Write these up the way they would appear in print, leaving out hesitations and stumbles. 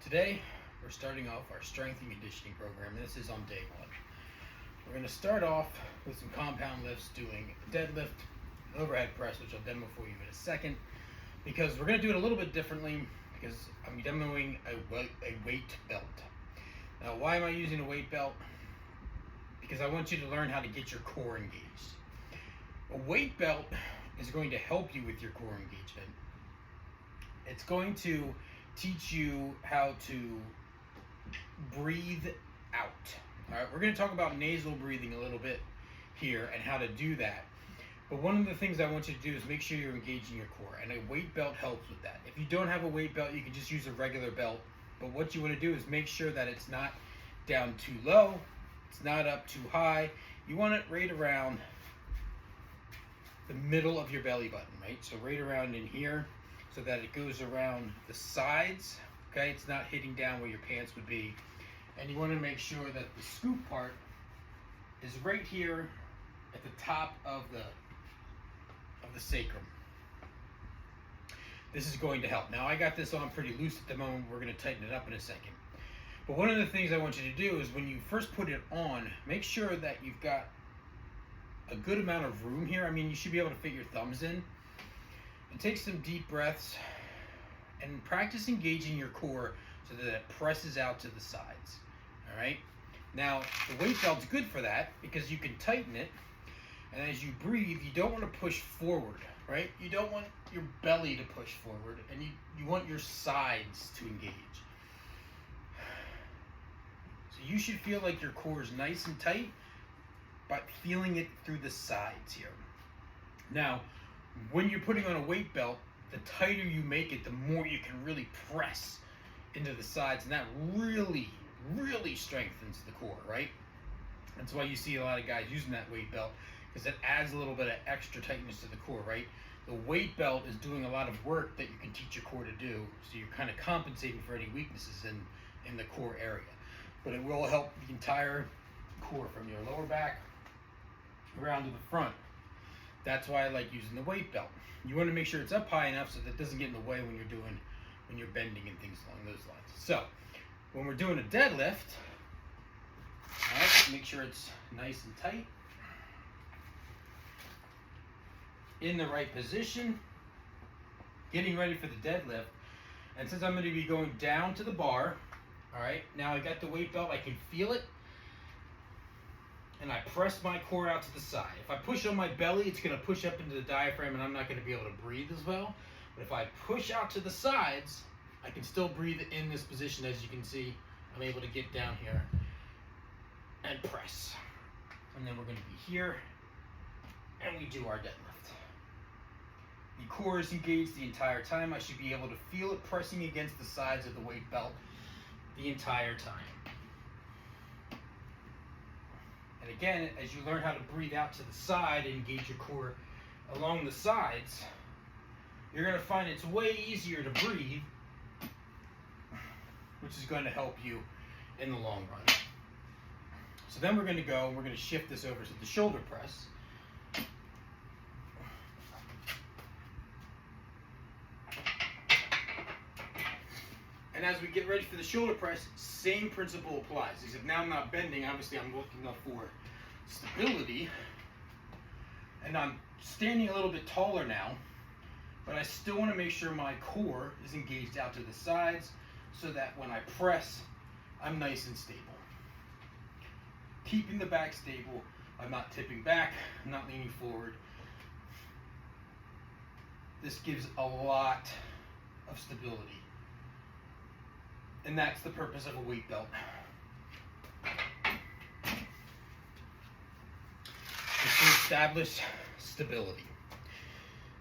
Today, we're starting off our strength and conditioning program, and this is on day one. We're going to start off with some compound lifts, doing deadlift, overhead press, which I'll demo for you in a second, because we're going to do it a little bit differently, because I'm demoing a weight belt. Now, why am I using a weight belt? Because I want you to learn how to get your core engaged. A weight belt is going to help you with your core engagement. It's going to teach you how to breathe out. All right, we're going to talk about nasal breathing a little bit here and how to do that. But one of the things I want you to do is make sure you're engaging your core, and a weight belt helps with that. If you don't have a weight belt, you can just use a regular belt. But what you want to do is make sure that it's not down too low, it's not up too high. You want it right around the middle of your belly button, right? So right around in here, so that it goes around the sides, okay? It's not hitting down where your pants would be. And you want to make sure that the scoop part is right here at the top of the sacrum. This is going to help. Now, I got this on pretty loose at the moment. We're going to tighten it up in a second. But one of the things I want you to do is when you first put it on, make sure that you've got a good amount of room here. I mean, you should be able to fit your thumbs in. And take some deep breaths and practice engaging your core so that it presses out to the sides. All right. Now, the weight belt's good for that because you can tighten it. And as you breathe, you don't want to push forward, right? You don't want your belly to push forward, and you want your sides to engage. So you should feel like your core is nice and tight, but feeling it through the sides here. Now, when you're putting on a weight belt, the tighter you make it, the more you can really press into the sides, and that really, really strengthens the core, right? That's why you see a lot of guys using that weight belt, because it adds a little bit of extra tightness to the core, right? The weight belt is doing a lot of work that you can teach your core to do, so you're kind of compensating for any weaknesses in the core area. But it will help the entire core from your lower back around to the front. That's why I like using the weight belt. You want to make sure it's up high enough so that it doesn't get in the way when you're bending and things along those lines. So, when we're doing a deadlift, all right, make sure it's nice and tight, in the right position, getting ready for the deadlift. And since I'm going to be going down to the bar, all right, now I got the weight belt, I can feel it, and I press my core out to the side. If I push on my belly, it's going to push up into the diaphragm, and I'm not going to be able to breathe as well. But if I push out to the sides, I can still breathe in this position. As you can see, I'm able to get down here and press. And then we're going to be here, and we do our deadlift. The core is engaged the entire time. I should be able to feel it pressing against the sides of the weight belt the entire time. And again, as you learn how to breathe out to the side and engage your core along the sides, you're going to find it's way easier to breathe, which is going to help you in the long run. So then we're going to shift this over to the shoulder press. And as we get ready for the shoulder press, same principle applies. Except now I'm not bending, obviously I'm looking up for stability. And I'm standing a little bit taller now, but I still want to make sure my core is engaged out to the sides so that when I press, I'm nice and stable. Keeping the back stable, I'm not tipping back, I'm not leaning forward. This gives a lot of stability. And that's the purpose of a weight belt. Is to establish stability.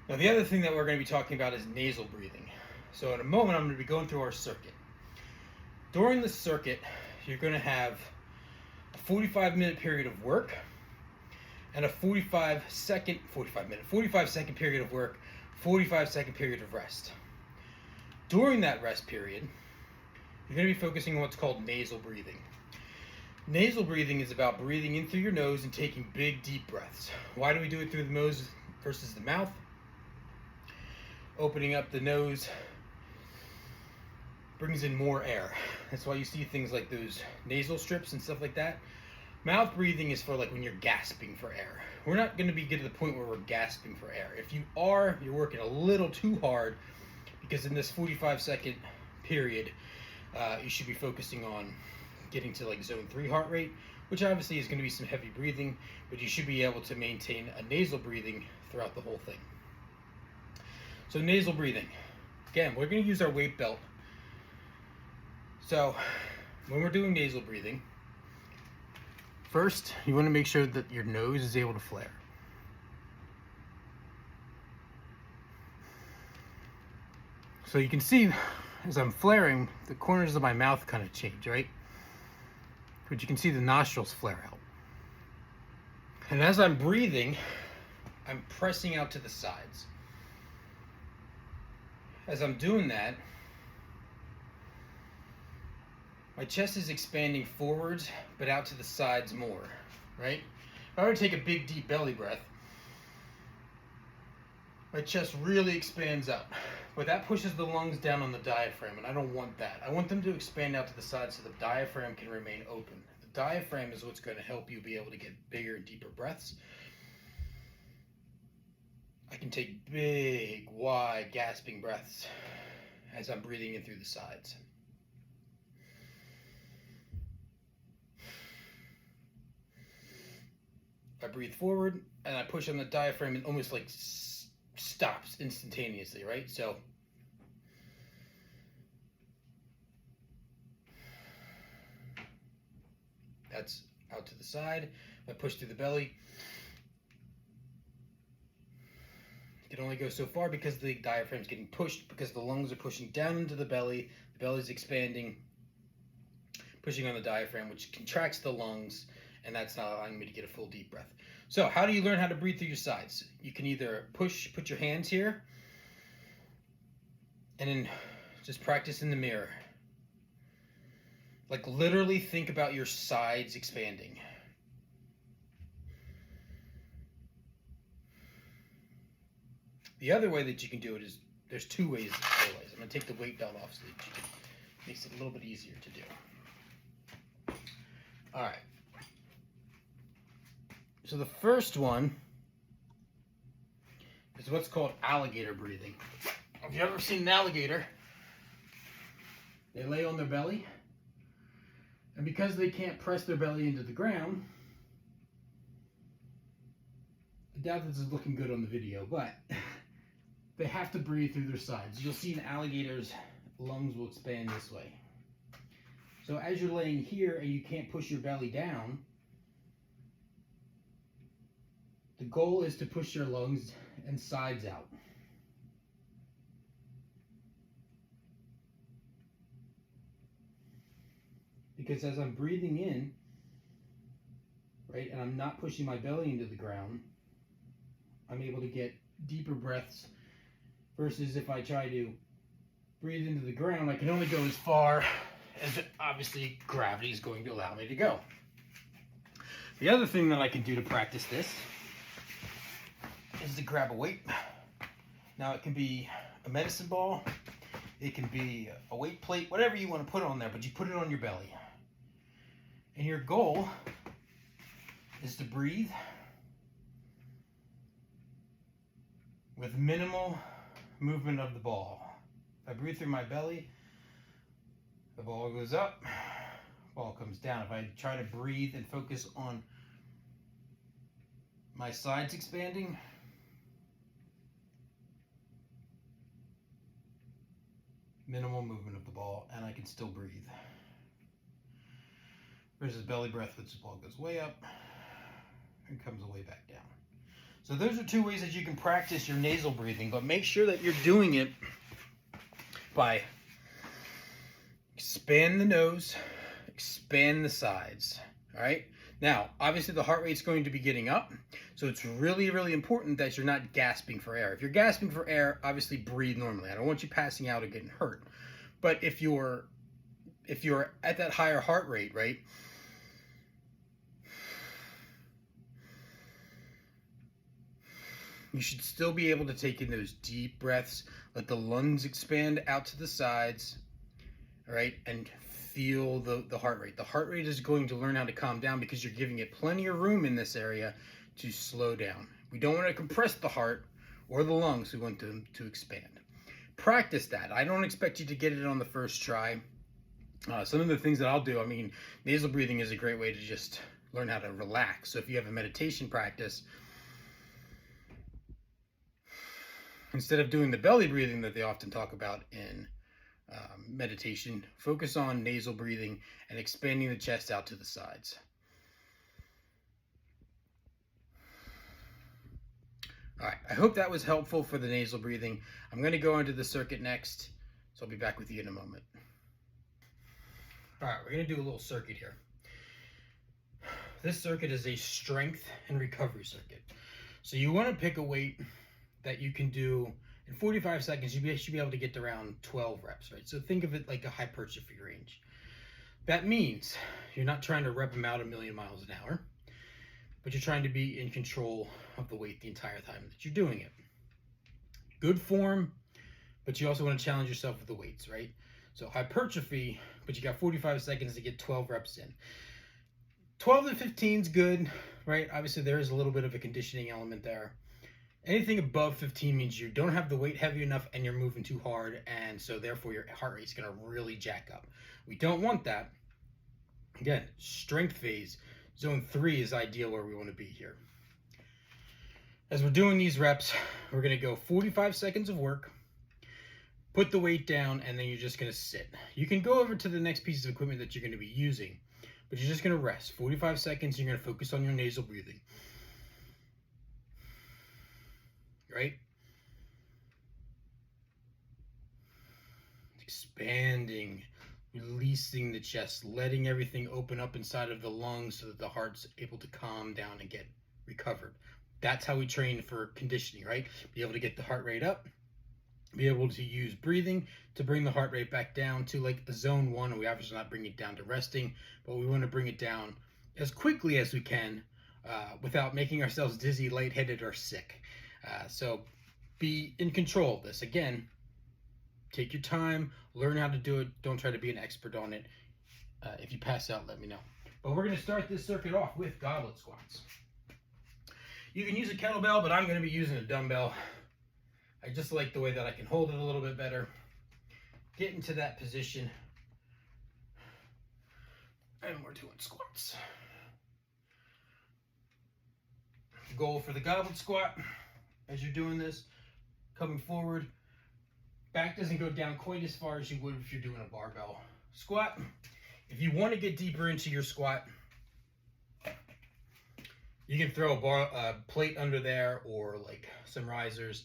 Now, the other thing that we're going to be talking about is nasal breathing. So in a moment, I'm going to be going through our circuit. During the circuit, you're going to have a 45-minute period of work and a 45-second period of work, 45-second period of rest. During that rest period, you're going to be focusing on what's called nasal breathing. Nasal breathing is about breathing in through your nose and taking big, deep breaths. Why do we do it through the nose versus the mouth? Opening up the nose brings in more air. That's why you see things like those nasal strips and stuff like that. Mouth breathing is for like when you're gasping for air. We're not going to get to the point where we're gasping for air. If you are, you're working a little too hard, because in this 45-second period, you should be focusing on getting to like zone 3 heart rate, which obviously is going to be some heavy breathing, but you should be able to maintain a nasal breathing throughout the whole thing. So nasal breathing. Again, we're going to use our weight belt. So when we're doing nasal breathing, first you want to make sure that your nose is able to flare. So you can see as I'm flaring, the corners of my mouth kind of change, right? But you can see the nostrils flare out. And as I'm breathing, I'm pressing out to the sides. As I'm doing that, my chest is expanding forwards, but out to the sides more, right? If I were to take a big, deep belly breath, my chest really expands up, but that pushes the lungs down on the diaphragm, and I don't want that. I want them to expand out to the side so the diaphragm can remain open. The diaphragm is what's going to help you be able to get bigger and deeper breaths. I can take big, wide, gasping breaths as I'm breathing in through the sides. I breathe forward and I push on the diaphragm, and almost like stops instantaneously, right? So that's out to the side. I push through the belly. You can only go so far because the diaphragm's getting pushed, because the lungs are pushing down into the belly's expanding, pushing on the diaphragm, which contracts the lungs, and that's not allowing me to get a full deep breath. So how do you learn how to breathe through your sides? You can either put your hands here, and then just practice in the mirror. Like literally think about your sides expanding. The other way that you can do it is, there's two ways. I'm going to take the weight belt off so that you can, makes it a little bit easier to do. All right. So the first one is what's called alligator breathing. Have you ever seen an alligator? They lay on their belly, and because they can't press their belly into the ground, I doubt this is looking good on the video, but they have to breathe through their sides. You'll see an alligator's lungs will expand this way. So as you're laying here and you can't push your belly down, the goal is to push your lungs and sides out. Because as I'm breathing in, right, and I'm not pushing my belly into the ground, I'm able to get deeper breaths, versus if I try to breathe into the ground, I can only go as far as obviously gravity is going to allow me to go. The other thing that I can do to practice this is to grab a weight. Now it can be a medicine ball, it can be a weight plate, whatever you want to put on there, but you put it on your belly. And your goal is to breathe with minimal movement of the ball. If I breathe through my belly, the ball goes up, ball comes down. If I try to breathe and focus on my sides expanding, minimal movement of the ball, and I can still breathe. Versus belly breath, which the ball goes way up and comes way back down. So those are two ways that you can practice your nasal breathing, but make sure that you're doing it by expand the nose, expand the sides, all right? Now, obviously the heart rate's going to be getting up, so it's really, really important that you're not gasping for air. If you're gasping for air, obviously breathe normally. I don't want you passing out or getting hurt. But if you're at that higher heart rate, right, you should still be able to take in those deep breaths, let the lungs expand out to the sides, all right, and feel the heart rate. The heart rate is going to learn how to calm down because you're giving it plenty of room in this area to slow down. We don't want to compress the heart or the lungs. We want them to expand. Practice that. I don't expect you to get it on the first try. Some of the things that I'll do, I mean, nasal breathing is a great way to just learn how to relax. So if you have a meditation practice, instead of doing the belly breathing that they often talk about in meditation, focus on nasal breathing and expanding the chest out to the sides. All right, I hope that was helpful for the nasal breathing. I'm going to go into the circuit next, so I'll be back with you in a moment. All right, we're going to do a little circuit here. This circuit is a strength and recovery circuit. So you want to pick a weight that you can do in 45 seconds. You should be able to get to around 12 reps, right? So think of it like a hypertrophy range. That means you're not trying to rep them out a million miles an hour, but you're trying to be in control of the weight the entire time that you're doing it. Good form, but you also want to challenge yourself with the weights, right? So hypertrophy, but you got 45 seconds to get 12 reps in. 12 to 15 is good, right? Obviously, there is a little bit of a conditioning element there. Anything above 15 means you don't have the weight heavy enough and you're moving too hard, and so therefore your heart rate is going to really jack up. We don't want that. Again, strength phase, zone 3 is ideal where we want to be here. As we're doing these reps, we're going to go 45 seconds of work, put the weight down, and then you're just going to sit. You can go over to the next piece of equipment that you're going to be using, but you're just going to rest. 45 seconds, you're going to focus on your nasal breathing. Right? Expanding, releasing the chest, letting everything open up inside of the lungs so that the heart's able to calm down and get recovered. That's how we train for conditioning, right? Be able to get the heart rate up, be able to use breathing to bring the heart rate back down to like a zone 1, and we obviously not bring it down to resting, but we want to bring it down as quickly as we can without making ourselves dizzy, lightheaded, or sick. So be in control of this. Again, take your time, learn how to do it. Don't try to be an expert on it. If you pass out, let me know. But we're going to start this circuit off with goblet squats. You can use a kettlebell, but I'm going to be using a dumbbell. I just like the way that I can hold it a little bit better. Get into that position. And we're doing squats. Goal for the goblet squat, as you're doing this, coming forward, back doesn't go down quite as far as you would if you're doing a barbell squat. If you want to get deeper into your squat, you can throw a plate under there or like some risers.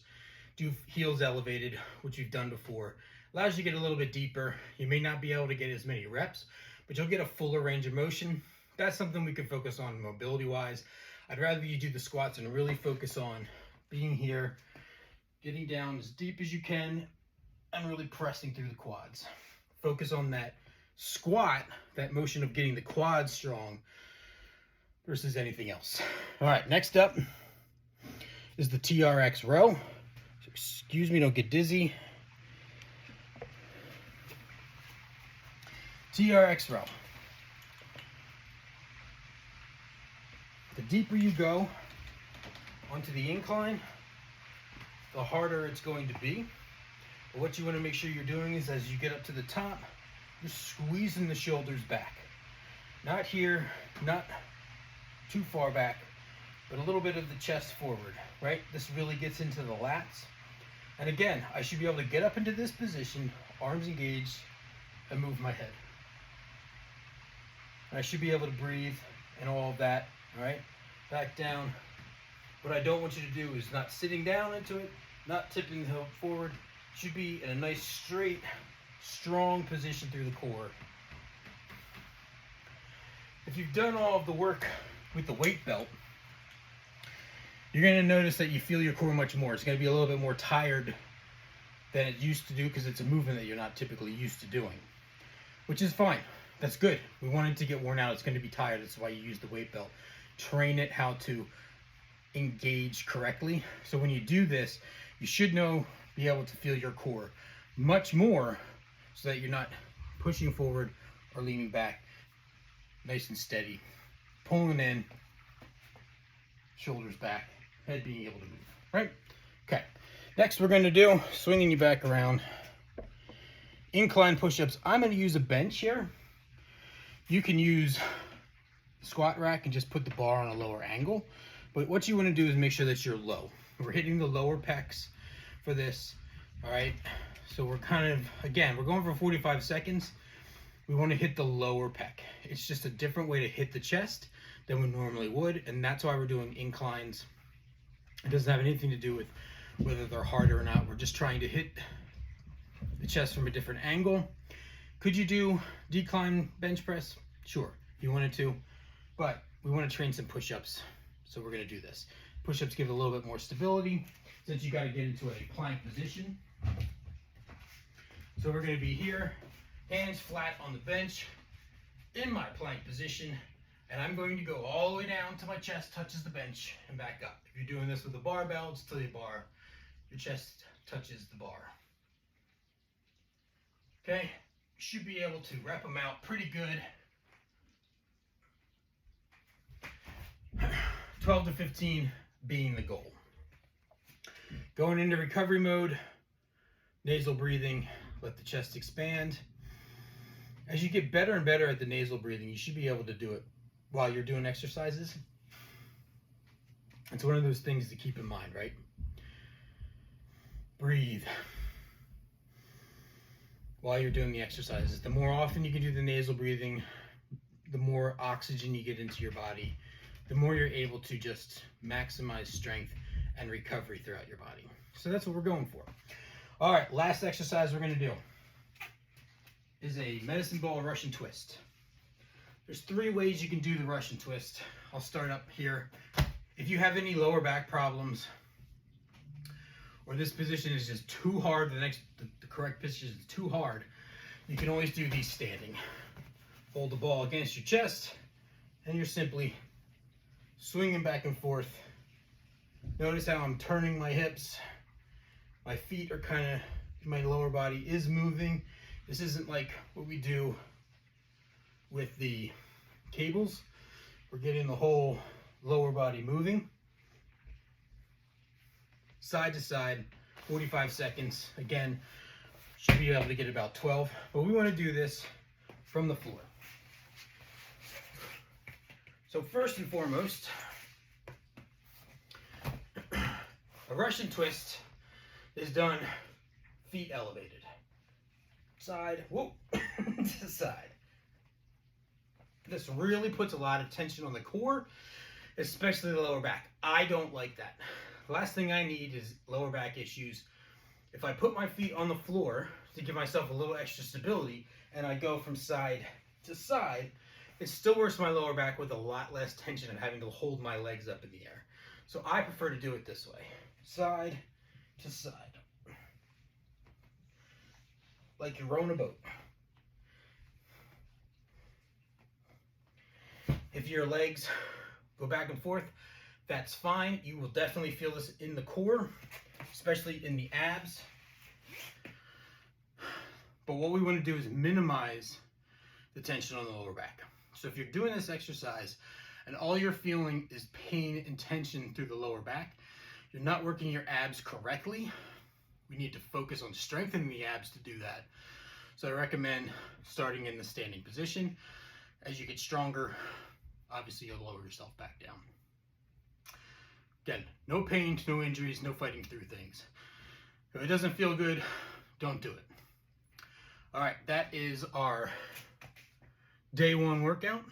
Do heels elevated, which you've done before. Allows you to get a little bit deeper. You may not be able to get as many reps, but you'll get a fuller range of motion. That's something we can focus on mobility-wise. I'd rather you do the squats and really focus on being here, getting down as deep as you can, and really pressing through the quads. Focus on that squat, that motion of getting the quads strong versus anything else. All right, next up is the TRX row. So excuse me, don't get dizzy. TRX row. The deeper you go onto the incline, the harder it's going to be. But what you want to make sure you're doing is as you get up to the top, you're squeezing the shoulders back. Not here, not too far back, but a little bit of the chest forward, right? This really gets into the lats. And again, I should be able to get up into this position, arms engaged, and move my head. And I should be able to breathe and all of that. All right, back down. What I don't want you to do is not sitting down into it, not tipping the hip forward. It should be in a nice straight, strong position through the core. If you've done all of the work with the weight belt, you're going to notice that you feel your core much more. It's going to be a little bit more tired than it used to do because it's a movement that you're not typically used to doing, which is fine. That's good. We want it to get worn out. It's going to be tired. That's why you use the weight belt. Train it how to engage correctly. So when you do this, you should be able to feel your core much more so that you're not pushing forward or leaning back, nice and steady, pulling in, shoulders back, head being able to move, right? Okay, next we're going to do swinging you back around, incline push-ups. I'm going to use a bench here. You can use the squat rack and just put the bar on a lower angle, but what you want to do is make sure that you're low. We're hitting the lower pecs for this, all right? So we're kind of, again, we're going for 45 seconds. We want to hit the lower pec. It's just a different way to hit the chest than we normally would, and that's why we're doing inclines. It doesn't have anything to do with whether they're harder or not. We're just trying to hit the chest from a different angle. Could you do decline bench press? Sure, if you wanted to, but we want to train some push-ups, so we're going to do this. Push-ups give it a little bit more stability since you got to get into a plank position. So we're going to be here, hands flat on the bench, in my plank position, and I'm going to go all the way down till my chest touches the bench and back up. If you're doing this with a barbell, it's till your chest touches the bar. Okay, you should be able to rep them out pretty good. 12 to 15 being the goal. Going into recovery mode, nasal breathing, let the chest expand. As you get better and better at the nasal breathing, you should be able to do it while you're doing exercises. It's one of those things to keep in mind, right? Breathe while you're doing the exercises. The more often you can do the nasal breathing, the more oxygen you get into your body, the more you're able to just maximize strength and recovery throughout your body. So that's what we're going for. All right, last exercise we're going to do is a medicine ball Russian twist. There's 3 ways you can do the Russian twist. I'll start up here. If you have any lower back problems, or this position is just too hard, the correct position is too hard, you can always do these standing. Hold the ball against your chest, and you're simply swinging back and forth. Notice how I'm turning my hips. My feet are kind of, my lower body is moving. This isn't like what we do with the cables. We're getting the whole lower body moving. Side to side, 45 seconds. Again, should be able to get about 12, but we want to do this from the floor. So first and foremost, a Russian twist is done feet elevated. Side, whoop, to side. This really puts a lot of tension on the core, especially the lower back. I don't like that. The last thing I need is lower back issues. If I put my feet on the floor to give myself a little extra stability and I go from side to side, it still works my lower back with a lot less tension of having to hold my legs up in the air. So I prefer to do it this way, side to side. Like you're rowing a boat. If your legs go back and forth, that's fine. You will definitely feel this in the core, especially in the abs. But what we want to do is minimize the tension on the lower back. So if you're doing this exercise and all you're feeling is pain and tension through the lower back, you're not working your abs correctly. We need to focus on strengthening the abs to do that. So I recommend starting in the standing position. As you get stronger, obviously you'll lower yourself back down. Again, no pain, no injuries, no fighting through things. If it doesn't feel good, don't do it. All right, that is our day 1 workout.